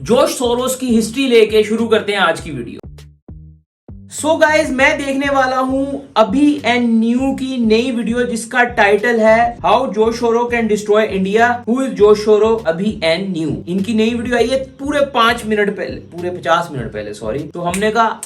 George Soros की history लेके शुरू करते हैं आज की वीडियो। सो गाइज मैं देखने वाला हूं अभी एंड न्यू की नई वीडियो जिसका टाइटल है हाउ जॉर्ज सोरो can destroy India, who is George सोरो अभी एंड न्यू। इनकी नई वीडियो आई है पूरे 5 मिनट पहले, पूरे 50 मिनट पहले सॉरी। तो हमने कहा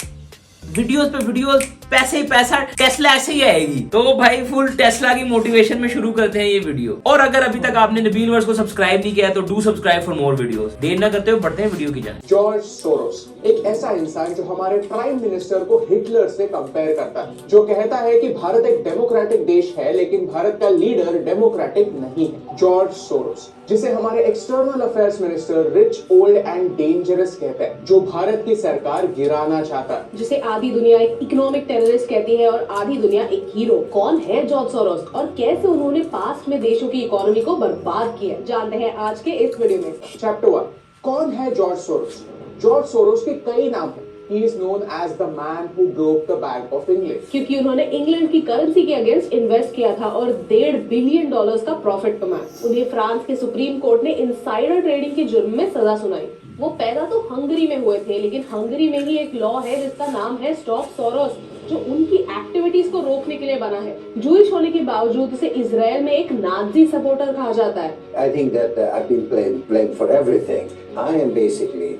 वीडियोस पे वीडियोस, पैसे ही पैसा, टेस्ला ऐसे ही आएगी। तो भाई फुल टेस्ला की मोटिवेशन में शुरू करते हैं ये वीडियो। और अगर अभी तक आपने नबील वर्स को सब्सक्राइब नहीं किया तो do subscribe for more videos. देर ना करते हुए बढ़ते हैं वीडियो की जाने। जॉर्ज सोरोस एक ऐसा इंसान जो हमारे प्राइम मिनिस्टर को हिटलर से कंपेयर करता है, जो कहता है कि भारत एक डेमोक्रेटिक देश है लेकिन भारत का लीडर डेमोक्रेटिक नहीं है। जॉर्ज सोरोस जिसे हमारे external affairs minister rich, old and dangerous कहते हैं, जो भारत की सरकार गिराना चाहता है, जिसे आधी दुनिया एक इकोनॉमिक टेररिस्ट कहती है और आधी दुनिया एक हीरो। कौन है जॉर्ज सोरोस और कैसे उन्होंने पास्ट में देशों की इकोनॉमी को बर्बाद किया, जानते हैं आज के इस वीडियो में। चैप्टर 1, कौन है जॉर्ज सोरोस? जॉर्ज सोरोस के कई नाम हैं। He is known as the man who broke the Bank of England. क्योंकि उन्होंने इंग्लैंड की करेंसी के अगेंस्ट इन्वेस्ट किया था और $1.5 बिलियन का प्रॉफिट कमाया। उन्हें फ्रांस के सुप्रीम कोर्ट ने इनसाइडर ट्रेडिंग के जुर्म में सजा सुनाई। वो पैदा तो हंगरी में हुए थे, लेकिन हंगरी में ही एक लॉ है जिसका नाम है स्टॉप सोरोस, जो उनकी एक्टिविटीज को रोकने के लिए बना है। जूइश होने के बावजूद उसे इजराइल में एक नाजी सपोर्टर कहा जाता है। I think that I've been blamed for everything. I am basically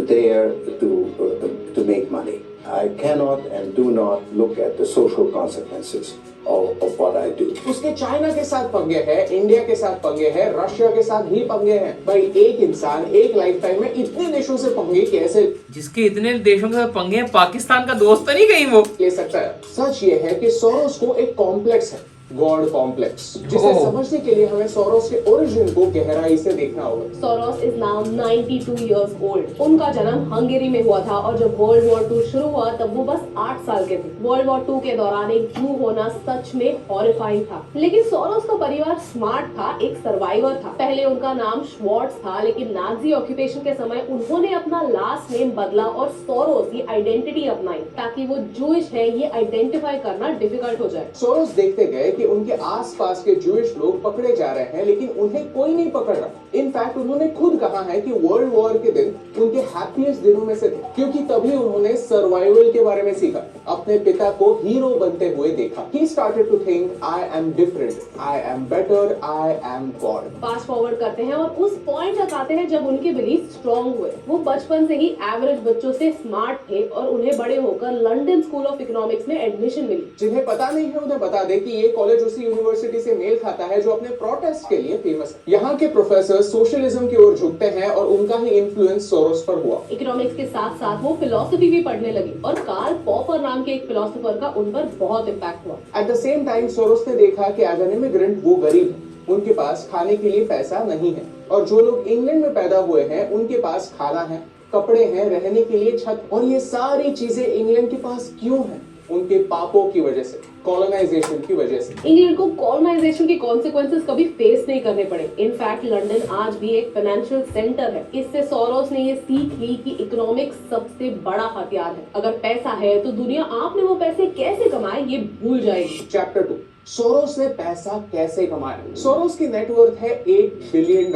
there to make money. I cannot and do not look at the social consequences of what I do. उसके China के साथ पंगे हैं, India के साथ पंगे हैं, Russia के साथ भी पंगे हैं। भाई एक इंसान एक लाइफ टाइम में इतने देशों से पंगे कैसे जिसके इतने देशों के साथ पंगे हैं, पाकिस्तान का दोस्त तो नहीं कहीं वो ले सकता है? सच ये है कि सोरोस को एक कॉम्प्लेक्स है, गॉड कॉम्प्लेक्स, जिसे समझने के लिए हमें सोरोस के ओरिजिन को गहराई से देखना होगा। Soros is now 92 years old. उनका जन्म हंगेरी में हुआ था और जब वर्ल्ड वॉर 2 शुरू हुआ तब वो बस 8 साल के थे। वर्ल्ड वॉर 2 के दौरान एक जू होना सच में हॉरिफाइंग था, लेकिन सोरोस का परिवार स्मार्ट था, एक सर्वाइवर था। पहले उनका नाम श्वार्ट्ज था, लेकिन नाजी ऑक्यूपेशन के समय उन्होंने अपना लास्ट नेम बदला और सोरोस ये आइडेंटिटी अपनाई ताकि वो जूइश है ये आइडेंटिफाई करना डिफिकल्ट हो जाए। सोरोस देखते गए कि उनके आसपास के जूइश लोग पकड़े जा रहे हैं, लेकिन उन्हें कोई नहीं पकड़ रहा। इनफैक्ट उन्होंने खुद कहा है कि वर्ल्ड वॉर के दिन उनके हैप्पीएस्ट दिनों में से थे, क्योंकि तभी उन्होंने सर्वाइवल के बारे में सीखा, अपने पिता को हीरो बनते हुए देखा। He started to think, I am different, I am better, I am God. Fast forward करते हैं और उस पॉइंट तक आते हैं जब उनके बिलीफ स्ट्रॉन्ग हुए। वो बचपन से ही एवरेज बच्चों से स्मार्ट थे और उन्हें बड़े होकर लंदन स्कूल ऑफ इकोनॉमिक्स में एडमिशन मिली। जिन्हें पता नहीं है उन्हें बता दे कि ये कॉलेज उसी यूनिवर्सिटी से मेल खाता है जो अपने प्रोटेस्ट के लिए फेमस है। यहाँ के प्रोफेसर सोशलिज्म की ओर झुकते हैं और उनका ही इन्फ्लुएंस सोरोस पर हुआ। इकोनॉमिक्स के साथ साथ वो फिलोसफी भी पढ़ने लगे और कार्ल पॉपर नाम के एक फिलोसोफर का उन पर बहुत इम्पैक्ट हुआ। At the same time Soros ने देखा कि एज एन इमिग्रेंट वो गरीब है, उनके पास खाने के लिए पैसा नहीं है, और जो लोग इंग्लैंड में पैदा हुए हैं उनके पास खाना है, कपड़े हैं, रहने के लिए छत, और ये सारी चीजें इंग्लैंड के पास क्यों हैं? उनके पापों की वजह से, कॉलोनाइजेशन की वजह से। इंग्लैंड को कॉलोनाइजेशन के कॉन्सिक्वेंसेस कभी फेस नहीं करने पड़े। इनफैक्ट लंदन आज भी एक फाइनेंशियल सेंटर है। इससे सोरोस ने ये सीख ली कि इकोनॉमिक्स सबसे बड़ा हथियार है। अगर पैसा है तो दुनिया आपने वो पैसे कैसे कमाए ये भूल जाएगी। चैप्टर 2, सोरोस ने पैसा कैसे कमाया। सोरोस की नेटवर्थ है $8 बिलियन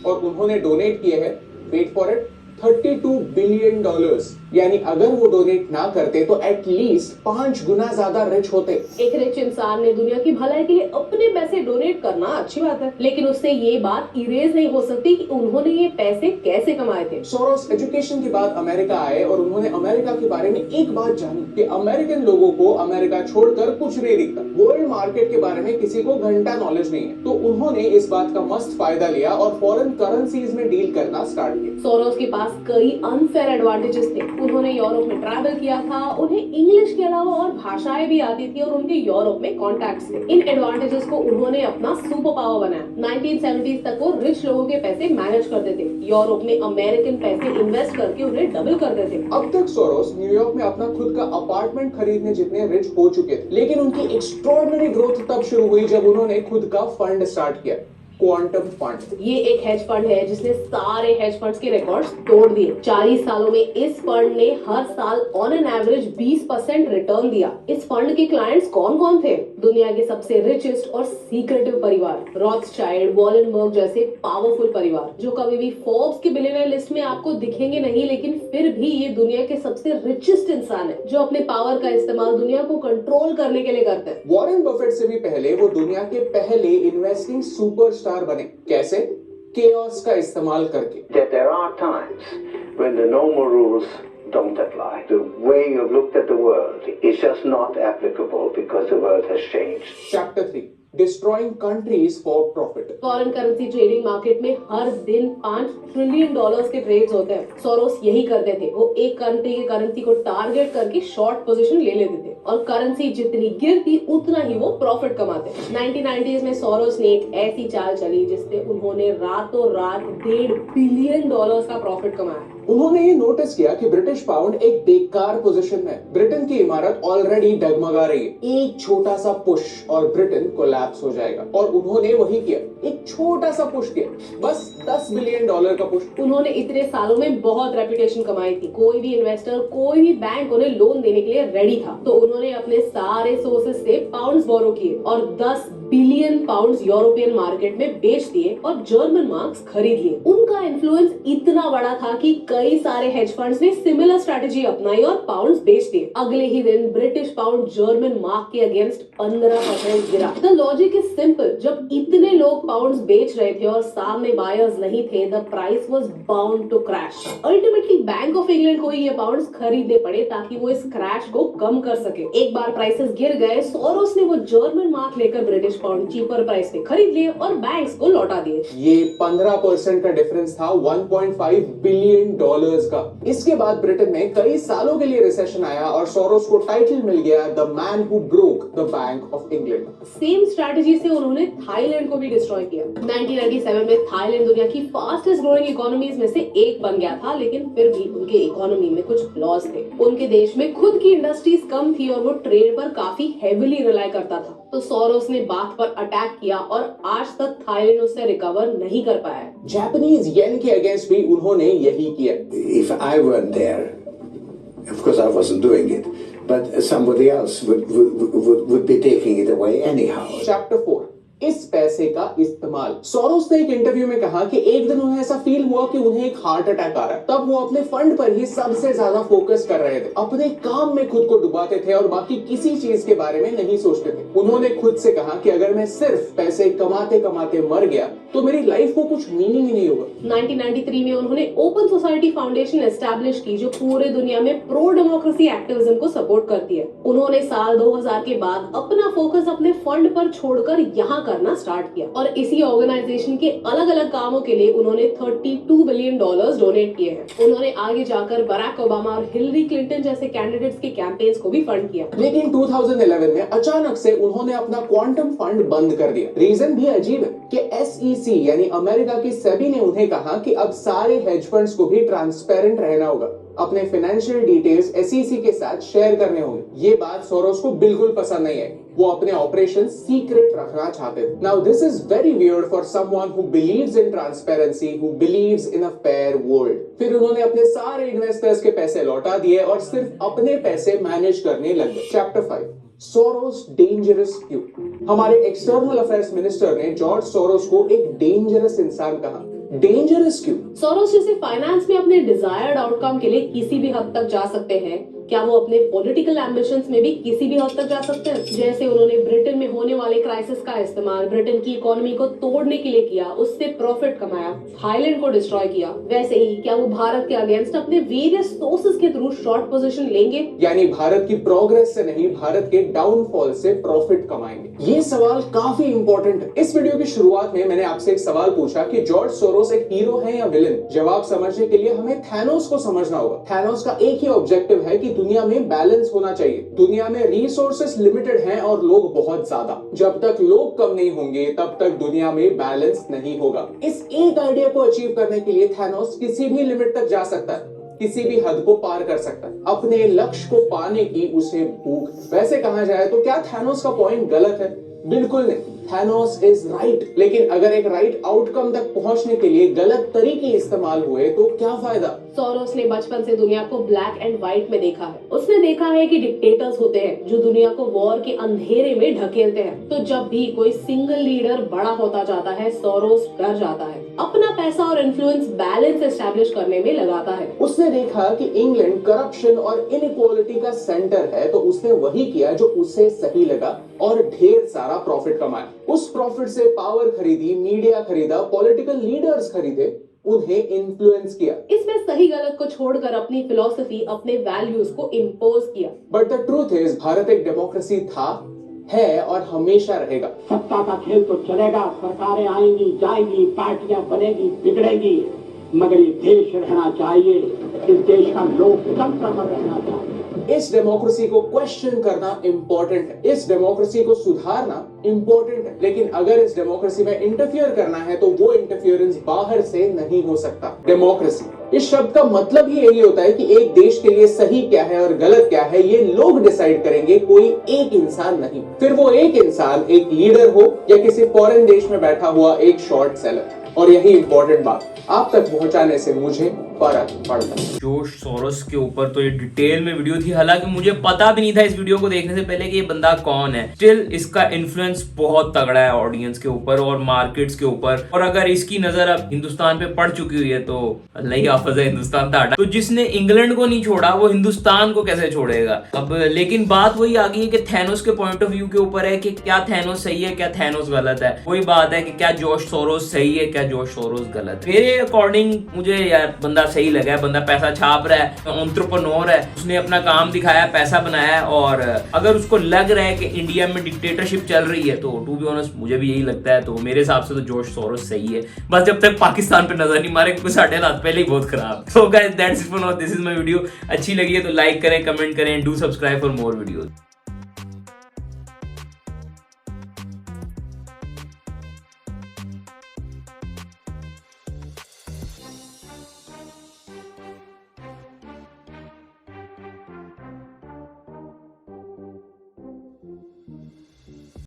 और उन्होंने डोनेट किए हैं, वेट फॉर इट, $32 बिलियन। यानी अगर वो डोनेट ना करते तो एटलीस्ट 5 गुना ज्यादा रिच होते। एक रिच इंसान ने दुनिया की भलाई के लिए अपने पैसे डोनेट करना अच्छी बात है, लेकिन उससे ये बात इरेज नहीं हो सकती कि उन्होंने ये पैसे कैसे कमाए थे। सोरोस एजुकेशन के बाद अमेरिका आए और उन्होंने अमेरिका के बारे में एक बात जानी कि अमेरिकन लोगों को अमेरिका छोड़कर कुछ नहीं दिखता। वर्ल्ड मार्केट के बारे में किसी को घंटा नॉलेज नहीं है, तो उन्होंने इस बात का मस्त फायदा लिया और फॉरेन करेंसीज में डील करना स्टार्ट किया। सोरोस के पास कई अनफेयर एडवांटेजेस थे। उन्होंने यूरोप में ट्रैवल किया था, उन्हें इंग्लिश के अलावा और भाषाएं भी आती थी और उनके यूरोप में कॉन्टैक्ट्स थे। इन एडवांटेजेस को उन्होंने अपना सुपर पावर बनाया। 1970s तक वो रिच लोगों के पैसे मैनेज करते थे, यूरोप में अमेरिकन पैसे इन्वेस्ट करके उन्हें डबल कर देते थे। अब तक सोरोस न्यूयॉर्क में अपना खुद का अपार्टमेंट खरीदने जितने रिच हो चुके थे, लेकिन उनकी एक्स्ट्रॉर्डिनरी ग्रोथ तब शुरू हुई जब उन्होंने खुद का फंड स्टार्ट किया। Quantum fund. ये एक हेज फंड है जिसने सारे हेज फंड्स के रिकॉर्ड्स तोड़ दिए। 40 सालों में इस फंड ने हर साल ऑन एन एवरेज 20% रिटर्न दिया। इस फंड के क्लाइंट्स कौन कौन थे? दुनिया के सबसे रिचेस्ट और सीक्रेटिव परिवार, रॉथस्चाइल्ड, वॉलेनबर्ग जैसे पावरफुल परिवार, जो कभी भी फोर्ब्स की बिलियनर लिस्ट में आपको दिखेंगे नहीं, लेकिन फिर भी ये दुनिया के सबसे रिचेस्ट इंसान है जो अपने पावर का इस्तेमाल दुनिया को कंट्रोल करने के लिए करते हैं। वॉरेन बफेट से भी पहले वो दुनिया के पहले इन्वेस्टिंग सुपरस्टार बने। कैसे? केओस का इस्तेमाल करके। That there are times when the normal rules don't apply. The way you've looked at the world is just not applicable because the world has changed. Chapter 3. Destroying countries for profit. Foreign currency trading market में हर दिन $5 trillion के trades होते हैं। Soros यही करते थे, वो एक कंट्री की करेंसी को टारगेट करके शॉर्ट पोजीशन ले लेते थे और करेंसी जितनी गिरती उतना ही वो प्रॉफिट कमाते। 1990s में सोरोस ने एक ऐसी चाल चली जिससे उन्होंने रातों रात $1.5 बिलियन का प्रॉफिट कमाया। उन्होंने ये नोटिस किया कि ब्रिटिश पाउंड एक बेकार पोजीशन में, ब्रिटेन की इमारत ऑलरेडी डगमगा रही है। एक छोटा सा पुश और ब्रिटेन कोलैप्स हो जाएगा, और उन्होंने वही किया, एक छोटा सा पुश किया, बस $10 बिलियन का पुश। उन्होंने इतने सालों में बहुत रेपुटेशन कमाई थी, कोई भी इन्वेस्टर, कोई भी बैंक उन्हें लोन देने के लिए रेडी था, तो उन्होंने अपने सारे सोर्सेज से पाउंड्स बोरो किए और 10 बिलियन पाउंड्स यूरोपियन मार्केट में बेच दिए और जर्मन मार्क्स खरीद लिए। उनका इन्फ्लुएंस इतना बड़ा था कि कई सारे हेज फंड्स ने सिमिलर स्ट्रेटजी अपनाई और पाउंड्स बेच दिए। अगले ही दिन ब्रिटिश पाउंड जर्मन मार्क के अगेंस्ट 15% गिरा। द लॉजिक इज सिंपल, जब इतने लोग पाउंड्स बेच रहे थे और सामने बायर्स नहीं थे, the price was bound to crash. Ultimately Bank of England को ये पाउंड्स खरीदने पड़े ताकि वो इस क्रैश को कम कर सके। एक बार प्राइसेस गिर गए, सोरोस ने वो जर्मन मार्क लेकर ब्रिटिश पाउंड चीपर प्राइस पे खरीद लिए और बैंक्स को लौटा दिए। ये 15% का डिफरेंस था $1.5 बिलियन का। इसके बाद ब्रिटेन में कई सालों के लिए रिसेशन आया और सोरोस को टाइटल मिल गया the man who broke the bank of England. Same strategy से उन्होंने थाईलैंड को भी डिस्ट्रॉय किया। 1997 में थाईलैंड दुनिया की फास्टेस्ट ग्रोइंग इकोनॉमीज में से एक बन गया था, लेकिन फिर भी उनके इकोनॉमी में कुछ फ्लॉज थे। उनके देश में खुद की इंडस्ट्रीज कम थी और वो ट्रेड पर काफी हेविली रिलाई करता था, तो सोरोस ने बात पर अटैक किया और आज तक थाईलैंड उससे रिकवर नहीं कर पाया। जापानीज येन के अगेंस्ट भी उन्होंने यही किया। If I weren't there, of course I wasn't doing it, but somebody else would be taking it away anyhow. Chapter 4, इस पैसे का इस्तेमाल। सोरोस ने एक इंटरव्यू में कहा कि एक दिन उन्हें ऐसा फील हुआ कि उन्हें एक हार्ट अटैक आ रहा है। तब वो अपने फंड पर ही सबसे ज्यादा फोकस कर रहे थे, अपने काम में खुद को डुबाते थे और बाकी किसी चीज के बारे में नहीं सोचते थे। उन्होंने खुद से कहा कि अगर मैं सिर्फ पैसे कमाते कमाते मर गया तो मेरी लाइफ को कुछ मीनिंग ही नहीं होगा। 1993 में उन्होंने ओपन सोसाइटी फाउंडेशन एस्टैब्लिश की, जो पूरे दुनिया में प्रो डेमोक्रेसी एक्टिविज्म को सपोर्ट करती है। उन्होंने साल 2000 के बाद अपना फोकस अपने फंड पर छोड़कर यहाँ करना स्टार्ट किया और इसी ऑर्गेनाइजेशन के अलग अलग कामों के लिए उन्होंने $32 बिलियन डोनेट किए हैं। उन्होंने आगे जाकर बराक ओबामा और हिलरी क्लिंटन जैसे कैंडिडेट्स के कैंपेन्स को भी फंड किया। लेकिन 2011 में अचानक से उन्होंने अपना क्वांटम फंड बंद कर दिया। रीजन भी अजीब है कि SEC यानी अमेरिका की सेबी ने उन्हें कहा कि अब सारे हेज फंड्स को भी ट्रांसपेरेंट रहना होगा, अपने फाइनेंशियल डिटेल्स SEC के साथ शेयर करने होंगे। ये बात सोरोस को बिल्कुल पसंद नहीं आई। वो अपने ऑपरेशन सीक्रेट रखना चाहते थे। Now this is very weird for someone who believes in transparency, who believes in a fair world. फिर उन्होंने अपने सारे इन्वेस्टर्स के पैसे लौटा दिए और सिर्फ अपने पैसे मैनेज करने लगे। चैप्टर 5, सोरोस डेंजरस क्यों? हमारे एक्सटर्नल अफेयर्स मिनिस्टर ने जॉर्ज सोरोस को एक डेंजरस इंसान कहा। डेंजरस क्यों? सोरोस जैसे फाइनेंस में अपने डिजायर्ड आउटकम के लिए किसी भी हद तक जा सकते हैं, क्या वो अपने पॉलिटिकल एम्बिशंस में भी किसी भी हद तक जा सकते हैं? जैसे उन्होंने ब्रिटेन में होने वाले क्राइसिस का इस्तेमाल ब्रिटेन की इकोनॉमी को तोड़ने के लिए किया, उससे प्रॉफिट कमाया, थाईलैंड को डिस्ट्रॉय किया, वैसे ही क्या वो भारत के अगेंस्ट अपने वेरियस सोर्सेज के थ्रू शॉर्ट पोजीशन लेंगे? यानी भारत की प्रोग्रेस से नहीं, भारत के डाउनफॉल से प्रॉफिट कमाएंगे? ये सवाल काफी इंपॉर्टेंट है। इस वीडियो की शुरुआत में मैंने आपसे एक सवाल पूछा कि जॉर्ज सोरोस एक हीरो है या विलेन? जवाब समझने के लिए हमें थैनोस को समझना होगा। थैनोस का एक ही ऑब्जेक्टिव है कि दुनिया में बैलेंस होना चाहिए। दुनिया में रिसोर्सेस लिमिटेड हैं और लोग बहुत ज्यादा। जब तक लोग कम नहीं होंगे तब तक दुनिया में बैलेंस नहीं होगा। इस एक आइडिया को अचीव करने के लिए थैनोस किसी भी लिमिट तक जा सकता है, किसी भी हद को पार कर सकता है। अपने लक्ष्य को पाने की उसे भूख। वैसे कहा जाए तो क्या थैनोस का पॉइंट गलत है? बिल्कुल नहीं। थैनोस इज राइट, लेकिन अगर एक राइट आउटकम तक पहुंचने के लिए गलत तरीके इस्तेमाल हुए तो क्या फायदा? सोरोस ने बचपन से दुनिया को ब्लैक एंड व्हाइट में देखा है। उसने देखा है कि डिक्टेटर्स होते हैं जो दुनिया को वॉर के अंधेरे में ढकेलते हैं। तो जब भी कोई सिंगल लीडर बड़ा होता जाता है, सोरोस डर जाता है, अपना पैसा और इन्फ्लुएंस बैलेंस एस्टैब्लिश करने में लगाता है। उसने देखा कि इंग्लैंड करप्शन और इनइक्वालिटी का सेंटर है, तो उसने वही किया जो उसे सही लगा और ढेर सारा प्रॉफिट कमाया। उस प्रॉफिट से पावर खरीदी, मीडिया खरीदा, पॉलिटिकल लीडर्स खरीदे, उन्हें इन्फ्लुएंस किया। इसमें सही गलत को छोड़कर अपनी फिलॉसफी, अपने वैल्यूज को इम्पोज किया। But the truth is, Bharat एक डेमोक्रेसी था, है और हमेशा रहेगा। सत्ता का खेल तो चलेगा, सरकारें आएंगी जाएंगी, पार्टियां बनेगी बिगड़ेगी, मगर ये देश रहना चाहिए, इस देश का लोकतंत्र रहना चाहिए। इस डेमोक्रेसी को क्वेश्चन करना इंपॉर्टेंट है, इस डेमोक्रेसी को सुधारना इंपॉर्टेंट है, लेकिन अगर इस डेमोक्रेसी में इंटरफियर करना है तो वो इंटरफियरेंस बाहर से नहीं हो सकता। डेमोक्रेसी इस शब्द का मतलब ही यही होता है कि एक देश के लिए सही क्या है और गलत क्या है ये लोग डिसाइड करेंगे, कोई एक इंसान नहीं। फिर वो एक इंसान एक लीडर हो या किसी फॉरेन देश में बैठा हुआ एक शॉर्ट सेलर। और यही इंपॉर्टेंट बात, आप तक पहुंचाने से मुझे फर्क पड़ता है। जोश सोरोस के ऊपर तो ये डिटेल में वीडियो थी, हालांकि मुझे पता भी नहीं था इस वीडियो को देखने से पहले कि ये बंदा कौन है। स्टिल इसका इन्फ्लुएंस बहुत तगड़ा है ऑडियंस के ऊपर और मार्केट्स के ऊपर, और अगर इसकी नजर अब हिंदुस्तान पे पड़ चुकी हुई है तो अल्लाह ही हाफिज है हिंदुस्तान ताड़ा। तो जिसने इंग्लैंड को नहीं छोड़ा वो हिंदुस्तान को कैसे छोड़ेगा। अब लेकिन बात वही आ गई है कि थैनोस के पॉइंट ऑफ व्यू के ऊपर है कि क्या थैनोस सही है, क्या थैनोस गलत है। वही बात है कि क्या जोश सोरोस सही है, क्या जोश सोरोस गलत। मेरे अकॉर्डिंग मुझे यार बंदा सही लगा है, बंदा पैसा छाप रहा है, एंटरप्रेन्योर है, उसने अपना काम दिखाया, पैसा बनाया है। और अगर उसको लग रहा है कि इंडिया में डिक्टेटरशिप चल रही है तो टू बी ऑनेस्ट मुझे भी यही लगता है। तो मेरे हिसाब से तो जोश सोरोस सही है, बस जब तक पाकिस्तान पे नजर नहीं मारे, क्योंकि साढ़े हाथ पहले ही बहुत खराब। So guys that's it for now, this is my video. अच्छी लगी है तो लाइक करें, कमेंट करें, do subscribe for more videos.